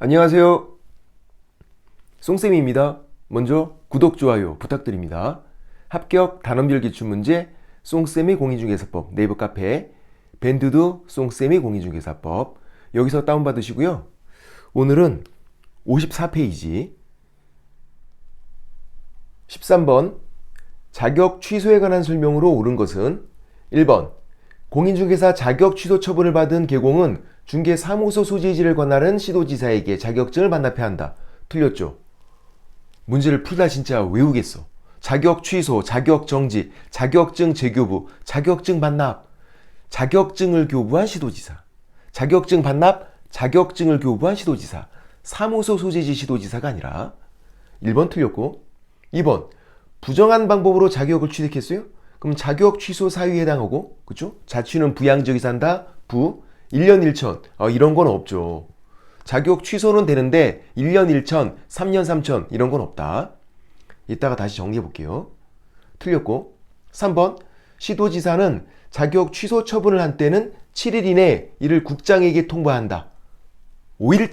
안녕하세요. 송쌤입니다. 먼저 구독, 좋아요 부탁드립니다. 합격 단원별 기출문제 송쌤의 공인중개사법 네이버 카페 밴드도 송쌤의 공인중개사법 여기서 다운받으시고요. 오늘은 54페이지 13번 자격 취소에 관한 설명으로 옳은 것은 1번 공인중개사 자격 취소 처분을 받은 개공은 중개사무소 소재지를 관할하는 시도지사에게 자격증을 반납해야 한다. 틀렸죠? 문제를 풀다 진짜 외우겠어. 자격 취소, 자격 정지, 자격증 재교부, 자격증 반납, 자격증을 교부한 시도지사, 자격증 반납, 자격증을 교부한 시도지사, 사무소 소재지 시도지사가 아니라 1번 틀렸고 2번 부정한 방법으로 자격을 취득했어요? 그럼 자격 취소 사유에 해당하고, 그쵸? 자취는 부양지역에 산다, 1년 1천. 이런 건 없죠. 자격 취소는 되는데 1년 1천, 3년 3천 이런 건 없다. 이따가 다시 정리해 볼게요. 틀렸고 3번 시도지사는 자격 취소 처분을 한 때는 7일 이내 이를 국장에게 통보한다. 5일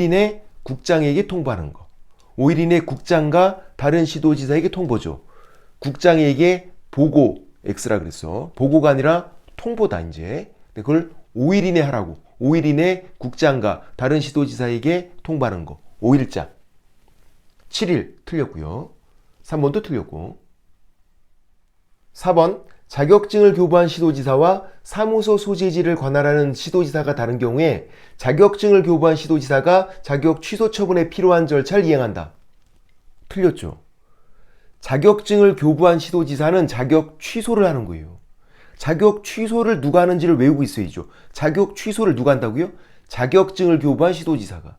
이내 국장에게 통보하는 거. 5일 이내 국장과 다른 시도지사에게 통보죠. 국장에게 보고, X라 그랬어. 보고가 아니라 통보다, 이제. 그걸 5일 이내 하라고. 5일 이내 국장과 다른 시도지사에게 통보하는 거. 5일장. 7일 틀렸고요. 3번도 틀렸고. 4번 자격증을 교부한 시도지사와 사무소 소재지를 관할하는 시도지사가 다른 경우에 자격증을 교부한 시도지사가 자격 취소 처분에 필요한 절차를 이행한다. 틀렸죠. 자격증을 교부한 시도지사는 자격 취소를 하는 거예요. 자격 취소를 누가 하는지를 외우고 있어야죠. 자격 취소를 누가 한다고요? 자격증을 교부한 시도지사가.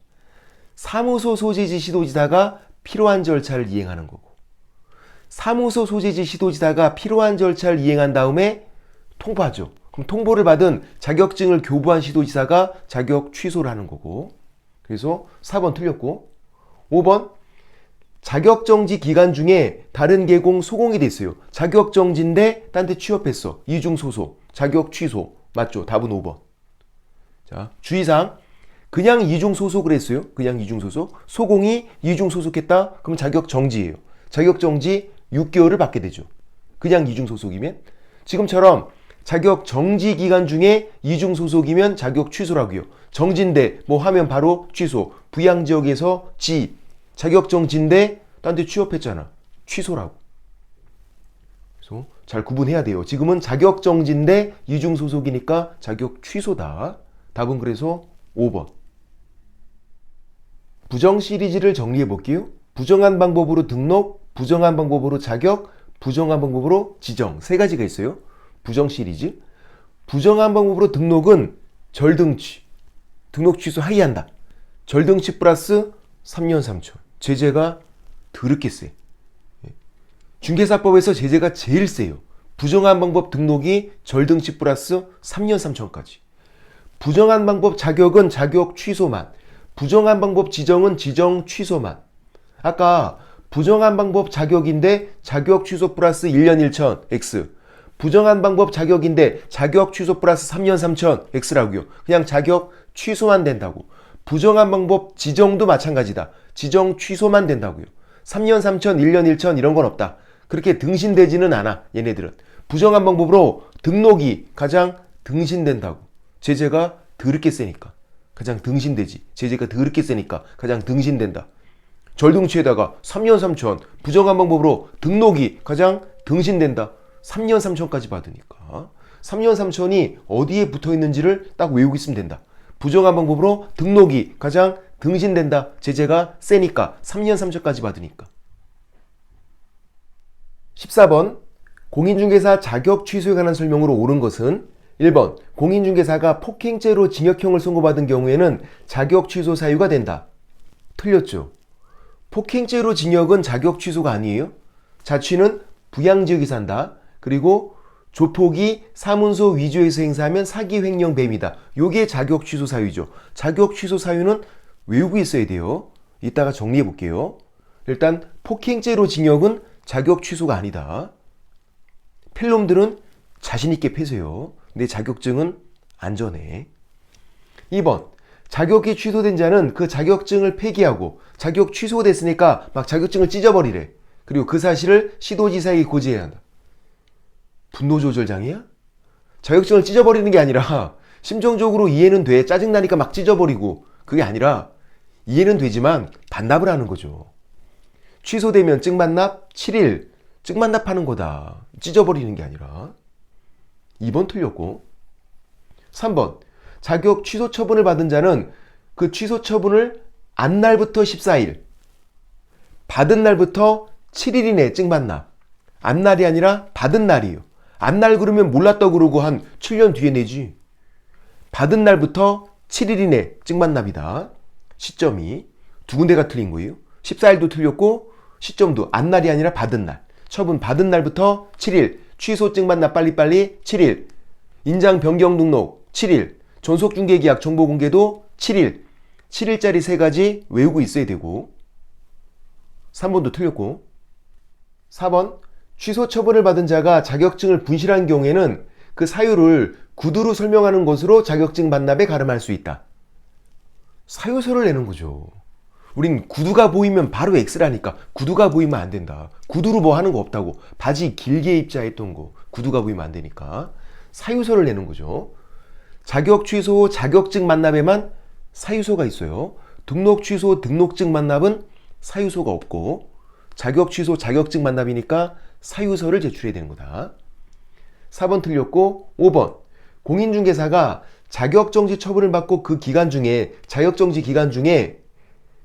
사무소 소재지 시도지사가 필요한 절차를 이행하는 거고. 사무소 소재지 시도지사가 필요한 절차를 이행한 다음에 통보하죠. 그럼 통보를 받은 자격증을 교부한 시도지사가 자격 취소를 하는 거고. 그래서 4번 틀렸고. 5번 자격정지 기간 중에 다른 계공 소공이 됐어요. 자격정지인데 딴 데 취업했어. 이중소속, 자격 취소. 맞죠? 답은 5번. 자, 주의사항. 그냥 이중소속을 했어요. 그냥 이중소속. 소공이 이중소속했다? 그럼 자격정지예요. 자격정지 6개월을 받게 되죠. 그냥 이중소속이면. 지금처럼 자격정지 기간 중에 이중소속이면 자격 취소라고요. 정지인데 뭐 하면 바로 취소. 부양지역에서 자격정지인데 딴 데 취업했잖아. 취소라고. 그래서 잘 구분해야 돼요. 지금은 자격정지인데 이중소속이니까 자격 취소다. 답은 그래서 5번. 부정 시리즈를 정리해 볼게요. 부정한 방법으로 등록, 부정한 방법으로 자격, 부정한 방법으로 지정. 세 가지가 있어요. 부정 시리즈. 부정한 방법으로 등록은 절등치. 등록 취소 하이한다. 절등치 플러스 3년 3천. 제재가 더럽게 세. 중개사법에서 제재가 제일 세요. 부정한 방법 등록이 절등치 플러스 3년 3천까지. 부정한 방법 자격은 자격 취소만. 부정한 방법 지정은 지정 취소만. 아까 부정한 방법 자격인데 자격 취소 플러스 1년 1천 X. 부정한 방법 자격인데 자격 취소 플러스 3년 3천 X라고요. 그냥 자격 취소만 된다고. 부정한 방법 지정도 마찬가지다. 지정 취소만 된다고요. 3년 3천, 1년 1천 이런 건 없다. 그렇게 등신되지는 않아. 얘네들은. 부정한 방법으로 등록이 가장 등신된다고. 제재가 더럽게 세니까. 가장 등신되지. 제재가 더럽게 세니까 가장 등신된다. 절등치에다가 3년 3천. 부정한 방법으로 등록이 가장 등신된다. 3년 3천까지 받으니까. 3년 3천이 어디에 붙어 있는지를 딱 외우고 있으면 된다. 부정한 방법으로 등록이 가장 등신된다. 제재가 세니까 3년 3천까지 받으니까. 14번 공인중개사 자격 취소에 관한 설명으로 옳은 것은 1번 공인중개사가 폭행죄로 징역형을 선고받은 경우에는 자격 취소 사유가 된다. 틀렸죠. 폭행죄로 징역은 자격 취소가 아니에요. 자취는 부양지역에 산다. 그리고 조폭이 사문서 위조해서 행사하면 사기 횡령 뱀이다. 요게 자격 취소 사유죠. 자격 취소 사유는 외우고 있어야 돼요. 이따가 정리해 볼게요. 일단 폭행죄로 징역은 자격 취소가 아니다. 필놈들은 자신 있게 패세요. 내 자격증은 안전해. 2번 자격이 취소된 자는 그 자격증을 폐기하고 자격 취소됐으니까 막 자격증을 찢어버리래. 그리고 그 사실을 시도지사에게 고지해야 한다. 분노조절장애야? 자격증을 찢어버리는 게 아니라 심정적으로 이해는 돼. 짜증나니까 막 찢어버리고 그게 아니라 이해는 되지만 반납을 하는 거죠. 취소되면 증반납 7일 증반납하는 거다. 찢어버리는 게 아니라. 2번 틀렸고 3번 자격 취소 처분을 받은 자는 그 취소 처분을 안 날부터 14일 받은 날부터 7일 이내 증반납. 안 날이 아니라 받은 날이에요. 안 날 그러면 몰랐다 그러고 한 7년 뒤에 내지. 받은 날부터 7일 이내 증반납이다. 시점이 두 군데가 틀린 거예요. 14일도 틀렸고 시점도 안 날이 아니라 받은 날. 처분 받은 날부터 7일. 취소 증반납 빨리빨리 7일. 인장 변경 등록 7일. 전속중개계약 정보공개도 7일. 7일짜리 세 가지 외우고 있어야 되고 3번도 틀렸고 4번 취소 처분을 받은 자가 자격증을 분실한 경우에는 그 사유를 구두로 설명하는 것으로 자격증 반납에 가름할 수 있다. 사유서를 내는 거죠. 우린 구두가 보이면 바로 X라니까. 구두가 보이면 안 된다. 구두로 뭐 하는 거 없다고. 바지 길게 입자 했던 거. 구두가 보이면 안 되니까. 사유서를 내는 거죠. 자격 취소, 자격증 반납에만 사유서가 있어요. 등록 취소, 등록증 반납은 사유서가 없고 자격 취소, 자격증 반납이니까 사유서를 제출해야 되는 거다. 4번 틀렸고 5번 공인중개사가 자격정지 처분을 받고 그 기간 중에 자격정지 기간 중에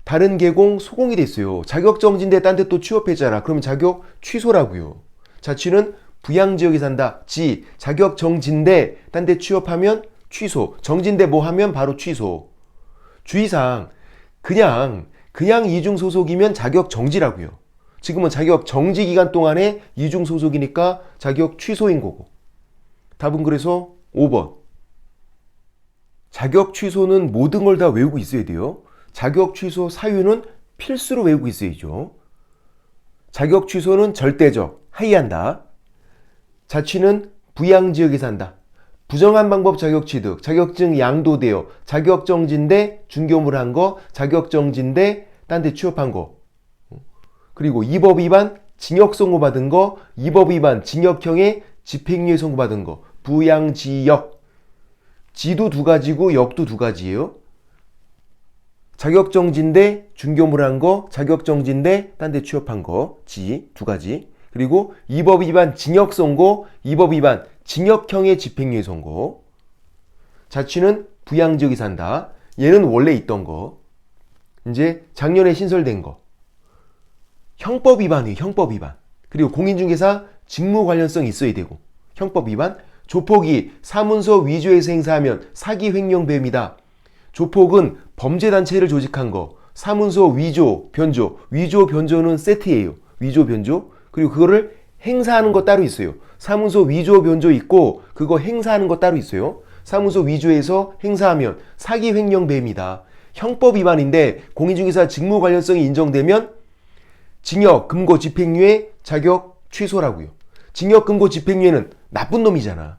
다른 계공 소공이 됐어요. 자격정지인데 딴 데 또 취업했잖아. 그럼 자격 취소라고요. 자취는 부양지역에 산다. 지 자격정지인데 딴 데 취업하면 취소. 정지인데 뭐 하면 바로 취소. 주의사항 그냥 이중소속이면 자격정지라고요. 지금은 자격정지 기간 동안에 이중소속이니까 자격 취소인 거고. 답은 그래서 5번. 자격 취소는 모든 걸 다 외우고 있어야 돼요. 자격 취소 사유는 필수로 외우고 있어야죠. 자격 취소는 절대적, 하이한다. 자취는 부양지역에 산다. 부정한 방법 자격 취득, 자격증 양도되어, 자격정지인데 중개업무를 한 거, 자격정지인데 딴 데 취업한 거. 그리고 이 법 위반 징역 선고받은 거, 이 법 위반 징역형의 집행유예 선고받은 거. 부양지역. 지도 두 가지고 역도 두 가지예요. 자격정지인데 중개업무를 한 거, 자격정지인데 딴 데 취업한 거. 지 두 가지. 그리고 이 법 위반 징역 선고, 이 법 위반 징역형의 집행유예 선고. 자취는 부양지역에 산다. 얘는 원래 있던 거. 이제 작년에 신설된 거. 형법 위반이에요. 형법 위반. 그리고 공인중개사 직무 관련성이 있어야 되고. 형법 위반. 조폭이 사문서 위조해서 행사하면 사기 횡령 배임이다. 조폭은 범죄단체를 조직한 거. 사문서 위조, 변조. 위조, 변조는 세트예요. 위조, 변조. 그리고 그거를 행사하는 거 따로 있어요. 사문서 위조, 변조 있고 그거 행사하는 거 따로 있어요. 사문서 위조해서 행사하면 사기 횡령 배임이다. 형법 위반인데 공인중개사 직무 관련성이 인정되면 징역, 금고, 집행유예, 자격 취소라고요. 징역, 금고, 집행유예는 나쁜 놈이잖아.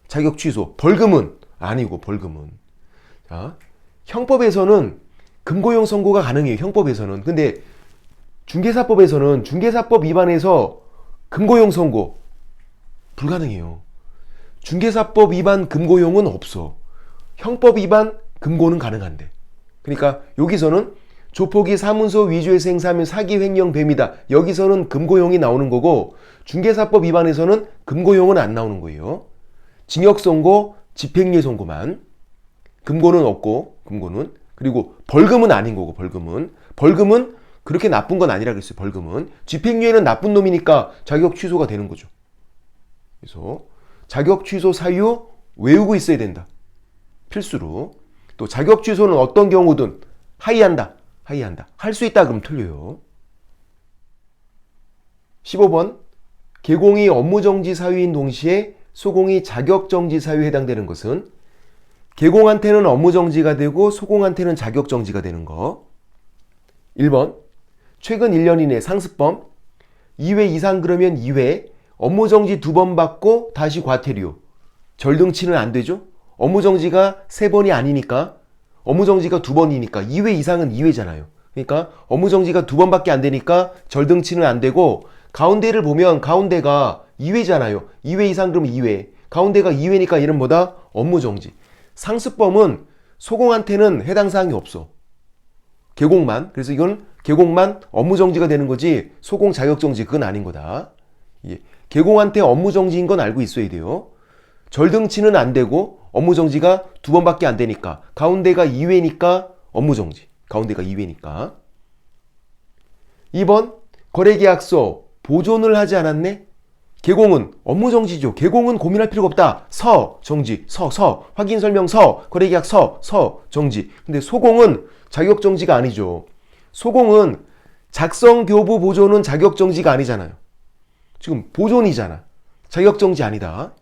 자격 취소. 벌금은 아니고 벌금은. 자, 형법에서는 금고형 선고가 가능해요. 형법에서는. 근데 중개사법에서는 중개사법 위반해서 금고형 선고 불가능해요. 중개사법 위반 금고형은 없어. 형법 위반 금고는 가능한데. 그러니까 여기서는 조폭이 사문서 위조해서 행사하면 사기 횡령 배임이다. 여기서는 금고형이 나오는 거고 중개사법 위반에서는 금고형은 안 나오는 거예요. 징역 선고, 집행유예 선고만. 금고는 없고 금고는. 그리고 벌금은 아닌 거고 벌금은 그렇게 나쁜 건 아니라 그랬어요. 벌금은. 집행유예는 나쁜 놈이니까 자격 취소가 되는 거죠. 그래서 자격 취소 사유 외우고 있어야 된다. 필수로. 또 자격 취소는 어떤 경우든 하이한다. 할 수 있다 그럼 틀려요. 15번 개공이 업무정지 사유인 동시에 소공이 자격정지 사유에 해당되는 것은 개공한테는 업무정지가 되고 소공한테는 자격정지가 되는 거. 1번 최근 1년 이내 상습범 2회 이상 그러면 2회 업무정지 2번 받고 다시 과태료 절등치는 안 되죠. 업무정지가 3번이 아니니까 업무정지가 2번이니까 2회 이상은 2회잖아요. 그러니까 업무정지가 2번밖에 안 되니까 절등치는 안 되고, 가운데를 보면 가운데가 2회잖아요. 2회 이상 그러면 2회. 가운데가 2회니까 얘는 뭐다? 업무정지. 상습범은 소공한테는 해당 사항이 없어. 계곡만. 그래서 이건 계곡만 업무정지가 되는 거지 소공 자격정지 그건 아닌 거다. 예. 계공한테 업무정지인 건 알고 있어야 돼요. 절등치는 안 되고 업무정지가 2번밖에 안 되니까 가운데가 2회니까 업무정지. 가운데가 2회니까. 2번 거래계약서 보존을 하지 않았네. 계공은 업무정지죠. 계공은 고민할 필요가 없다. 서 정지. 서 확인설명서 거래계약서 정지. 근데 소공은 자격정지가 아니죠. 소공은 작성교부 보존은 자격정지가 아니잖아요. 지금 보존이잖아. 자격정지 아니다.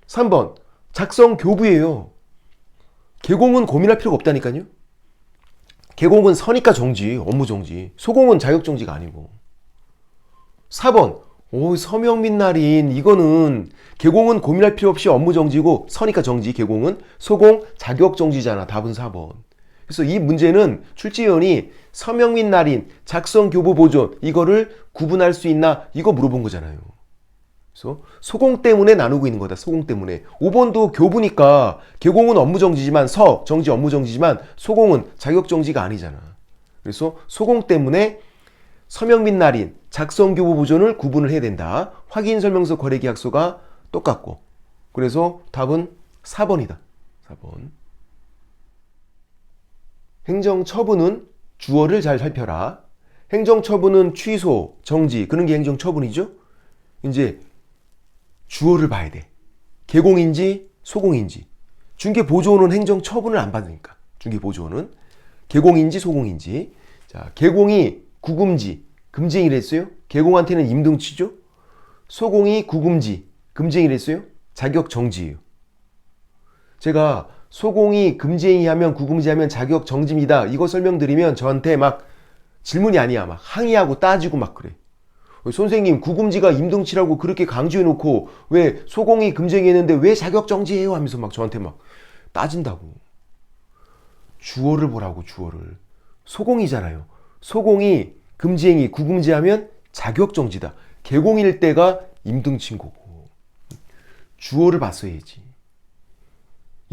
3번 작성교부예요. 계공은 고민할 필요가 없다니까요. 계공은 서니까 정지, 업무정지. 소공은 자격정지가 아니고. 4번 서명 및 날인 이거는 계공은 고민할 필요 없이 업무정지고 서니까 정지. 계공은 소공 자격정지잖아. 답은 4번. 그래서 이 문제는 출제위원이 서명 및 날인, 작성 교부 보존 이거를 구분할 수 있나 이거 물어본 거잖아요. 그래서 소공 때문에 나누고 있는 거다. 소공 때문에. 5번도 교부니까 계공은 업무정지지만 정지 업무정지지만 소공은 자격정지가 아니잖아. 그래서 소공 때문에 서명 및 날인, 작성 교부 보존을 구분을 해야 된다. 확인설명서 거래계약서가 똑같고. 그래서 답은 4번이다. 4번. 행정처분은 주어를 잘 살펴라. 행정처분은 취소, 정지 그런 게 행정처분이죠. 이제 주어를 봐야 돼. 계공인지 소공인지. 중개보조원은 행정처분을 안 받으니까. 중개보조원은 계공인지 소공인지. 자, 계공이 구금지, 금쟁이를 했어요. 계공한테는 임등치죠. 소공이 구금지, 금쟁이를 했어요. 자격정지예요. 제가 소공이 금쟁이하면 구금지하면 자격정지입니다. 이거 설명드리면 저한테 막 질문이 아니야. 막 항의하고 따지고 막 그래. 선생님 구금지가 임등치라고 그렇게 강조해놓고 왜 소공이 금쟁이했는데 왜 자격정지해요? 하면서 막 저한테 막 따진다고. 주어를 보라고. 주어를. 소공이잖아요. 소공이 금지행위 구금지하면 자격정지다. 계공일 때가 임등치인 거고. 주어를 봤어야지.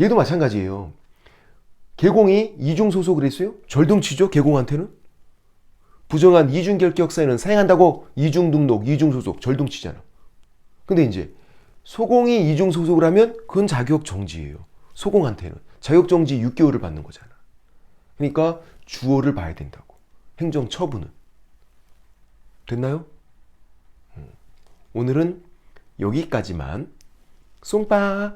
얘도 마찬가지예요. 계공이 이중소속을 했어요? 절등치죠. 계공한테는. 부정한 이중결격사유는 사행한다고 이중등록, 이중소속, 절등치잖아. 근데 이제 소공이 이중소속을 하면 그건 자격정지예요. 소공한테는. 자격정지 6개월을 받는 거잖아. 그러니까 주어를 봐야 된다고. 행정처분은. 됐나요? 오늘은 여기까지만. 쏨빠.